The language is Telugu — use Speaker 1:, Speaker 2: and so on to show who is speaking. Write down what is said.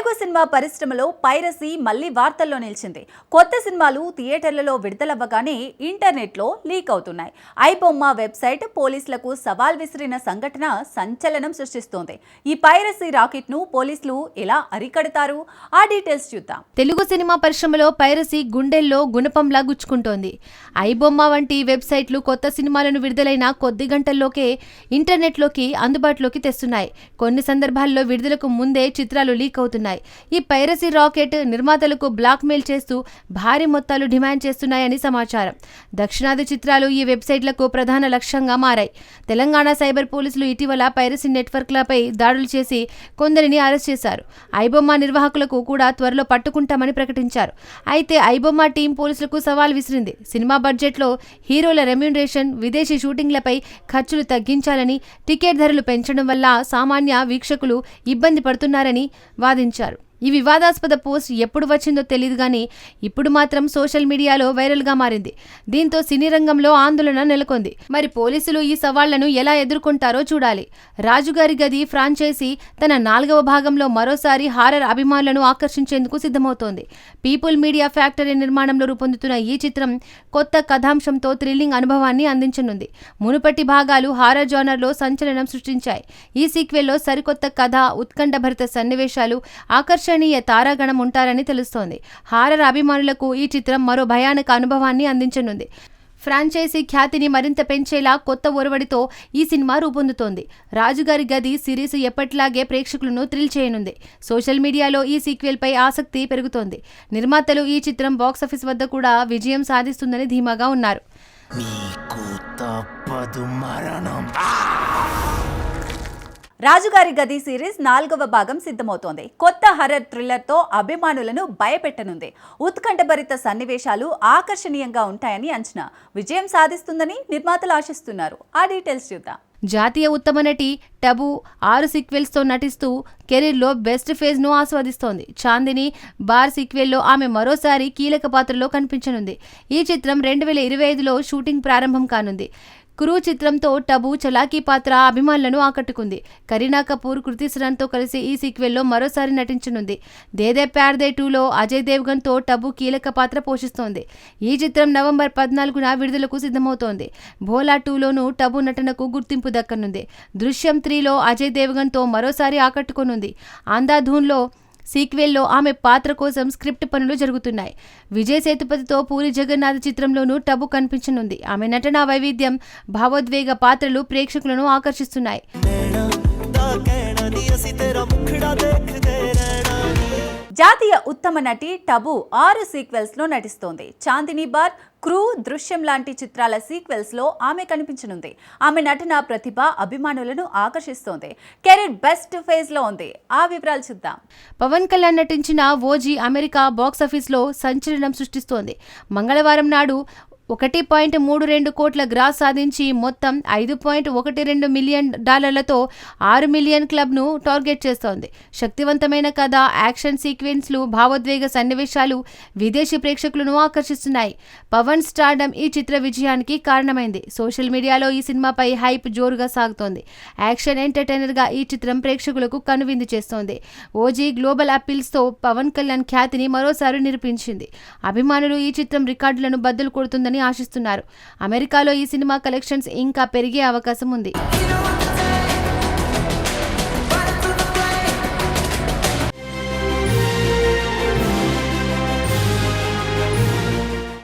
Speaker 1: తెలుగు సినిమా పరిశ్రమలో పైరసీ మళ్లీ వార్తల్లో నిలిచింది. కొత్త సినిమాలు థియేటర్లలో విడుదలవ్వగానే ఇంటర్నెట్లో లీక్ అవుతున్నాయి. ఐబొమ్మ వెబ్సైట్ పోలీసులకు సవాల్ విసిరిన సంఘటన సంచలనం సృష్టిస్తోంది. ఈ పైరసీ రాకెట్ ను పోలీసులు ఎలా అరికడతారు? ఆ డీటెయిల్స్ చూద్దాం.
Speaker 2: తెలుగు సినిమా పరిశ్రమలో పైరసీ గుండెల్లో గుణపంలా గుచ్చుకుంటోంది. ఐబొమ్మ వంటి వెబ్సైట్లు కొత్త సినిమాలను విడుదలైన కొద్ది గంటల్లోకే ఇంటర్నెట్లోకి అందుబాటులోకి తెస్తున్నాయి. కొన్ని సందర్భాల్లో విడుదలకు ముందే చిత్రాలు లీక్ అవుతున్నాయి. ఈ పైరసీ రాకెట్ నిర్మాతలకు బ్లాక్ మెయిల్ చేస్తూ భారీ మొత్తాలు డిమాండ్ చేస్తున్నాయని సమాచారం. దక్షిణాది చిత్రాలు ఈ వెబ్సైట్లకు ప్రధాన లక్ష్యంగా మారాయి. తెలంగాణ సైబర్ పోలీసులు ఇటీవల పైరసీ నెట్వర్క్లపై దాడులు చేసి కొందరిని అరెస్ట్ చేశారు. ఐబొమ్మ నిర్వాహకులకు కూడా త్వరలో పట్టుకుంటామని ప్రకటించారు. అయితే ఐబొమ్మ టీం పోలీసులకు సవాల్ విసిరింది. సినిమా బడ్జెట్లో హీరోల రెమ్యూనరేషన్, విదేశీ షూటింగ్లపై ఖర్చులు తగ్గించాలని, టికెట్ ధరలు పెంచడం వల్ల సామాన్య వీక్షకులు ఇబ్బంది పడుతున్నారని వాదించారు. ఈ వివాదాస్పద పోస్ట్ ఎప్పుడు వచ్చిందో తెలియదు కానీ ఇప్పుడు మాత్రం సోషల్ మీడియాలో వైరల్గా మారింది. దీంతో సినీ రంగంలో ఆందోళన నెలకొంది. మరి పోలీసులు ఈ సవాళ్లను ఎలా ఎదుర్కొంటారో చూడాలి. రాజుగారి గది ఫ్రాంచైజీ తన 4వ భాగంలో మరోసారి హారర్ అభిమానులను ఆకర్షించేందుకు సిద్ధమవుతోంది. పీపుల్ మీడియా ఫ్యాక్టరీ నిర్మాణంలో రూపొందుతున్న ఈ చిత్రం కొత్త కథాంశంతో థ్రిల్లింగ్ అనుభవాన్ని అందించనుంది. మునుపటి భాగాలు హారర్ జానర్లో సంచలనం సృష్టించాయి. ఈ సీక్వెల్లో సరికొత్త కథ, ఉత్కంఠభరిత సన్నివేశాలు, ఆకర్షణీయ తారాగణం ఉంటారని తెలుస్తోంది. హారర్ అభిమానులకు ఈ చిత్రం మరో భయానక అనుభవాన్ని అందించనుంది. ఫ్రాంచైజీ ఖ్యాతిని మరింత పెంచేలా కొత్త ఒరవడితో ఈ సినిమా రూపొందుతోంది. రాజుగారి గది సిరీస్ ఎప్పటిలాగే ప్రేక్షకులను థ్రిల్ చేయనుంది. సోషల్ మీడియాలో ఈ సీక్వెల్ పై ఆసక్తి పెరుగుతోంది. నిర్మాతలు ఈ చిత్రం బాక్సాఫీస్ వద్ద కూడా విజయం సాధిస్తుందని ధీమాగా ఉన్నారు.
Speaker 1: రాజుగారి గది సిరీస్ 4వ భాగం సిద్ధమవుతోంది. కొత్త హర్రర్ థ్రిల్లర్తో అభిమానులను భయపెట్టనుంది. ఉత్కంఠభరిత సన్నివేశాలు ఆకర్షణీయంగా ఉంటాయని అంచనా. విజయం సాధిస్తుందని నిర్మాతలు ఆశిస్తున్నారు. ఆ డీటెయిల్స్ చూద్దాం.
Speaker 2: జాతీయ ఉత్తమ నటి టబు 6 సీక్వెల్స్తో నటిస్తూ కెరీర్లో బెస్ట్ ఫేజ్ను ఆస్వాదిస్తోంది. చాందిని బార్ సీక్వెల్లో ఆమె మరోసారి కీలక పాత్రలో కనిపించనుంది. ఈ చిత్రం 2025లో షూటింగ్ ప్రారంభం కానుంది. కురు చిత్రంతో టబు చలాకీ పాత్ర అభిమానులను ఆకట్టుకుంది. కరీనా కపూర్, కృతి సరన్తో కలిసి ఈ సీక్వెల్లో మరోసారి నటించనుంది. దేదే ప్యార్ దే 2లో అజయ్ దేవ్గన్తో టబు కీలక పాత్ర పోషిస్తోంది. ఈ చిత్రం నవంబర్ 14న విడుదలకు సిద్ధమవుతోంది. భోలా 2లోనూ టబు నటనకు గుర్తింపు దక్కనుంది. దృశ్యం 3లో అజయ్ దేవ్గన్తో మరోసారి ఆకట్టుకోనుంది. అంధాధూన్లో సీక్వెల్లో ఆమె పాత్ర కోసం స్క్రిప్ట్ పనులు జరుగుతున్నాయి. విజయ్ సేతుపతితో పూరి జగన్నాథ్ చిత్రంలోనూ టబు కనిపించనుంది. ఆమె నటనా వైవిధ్యం, భావోద్వేగ పాత్రలు ప్రేక్షకులను ఆకర్షిస్తున్నాయి.
Speaker 1: జాతీయ ఉత్తమ నటి టబు 6 సీక్వెల్స్ లో నటిస్తోంది. చాందిని బార్, క్రూ, దృశ్యం లాంటి చిత్రాల సీక్వెల్స్ లో ఆమె కనిపించనుంది. ఆమె నటన ప్రతిభ అభిమానులను ఆకర్షిస్తోంది. కెరీర్ బెస్ట్ ఫేజ్ లో ఉంది. ఆ వివరాలు చూద్దాం.
Speaker 2: పవన్ కళ్యాణ్ నటించిన ఓజీ అమెరికా బాక్సాఫీస్ లో సంచలనం సృష్టిస్తోంది. మంగళవారం నాడు 1.32 కోట్ల గ్రాస్ సాధించి మొత్తం $5.12 మిలియన్ $6 మిలియన్ క్లబ్ను టార్గెట్ చేస్తోంది. శక్తివంతమైన కథ, యాక్షన్ సీక్వెన్స్లు, భావోద్వేగ సన్నివేశాలు విదేశీ ప్రేక్షకులను ఆకర్షిస్తున్నాయి. పవన్ స్టార్డమ్ ఈ చిత్ర విజయానికి కారణమైంది. సోషల్ మీడియాలో ఈ సినిమాపై హైప్ జోరుగా సాగుతోంది. యాక్షన్ ఎంటర్టైనర్గా ఈ చిత్రం ప్రేక్షకులకు కనువిందు చేస్తోంది. ఓజీ గ్లోబల్ అప్పీల్స్తో పవన్ కళ్యాణ్ ఖ్యాతిని మరోసారి నిరూపించింది. అభిమానులు ఈ చిత్రం రికార్డులను బద్దలు కొడుతుందని ఆశిస్తున్నారు. అమెరికాలో ఈ సినిమా కలెక్షన్స్ ఇంకా పెరిగే అవకాశం ఉంది.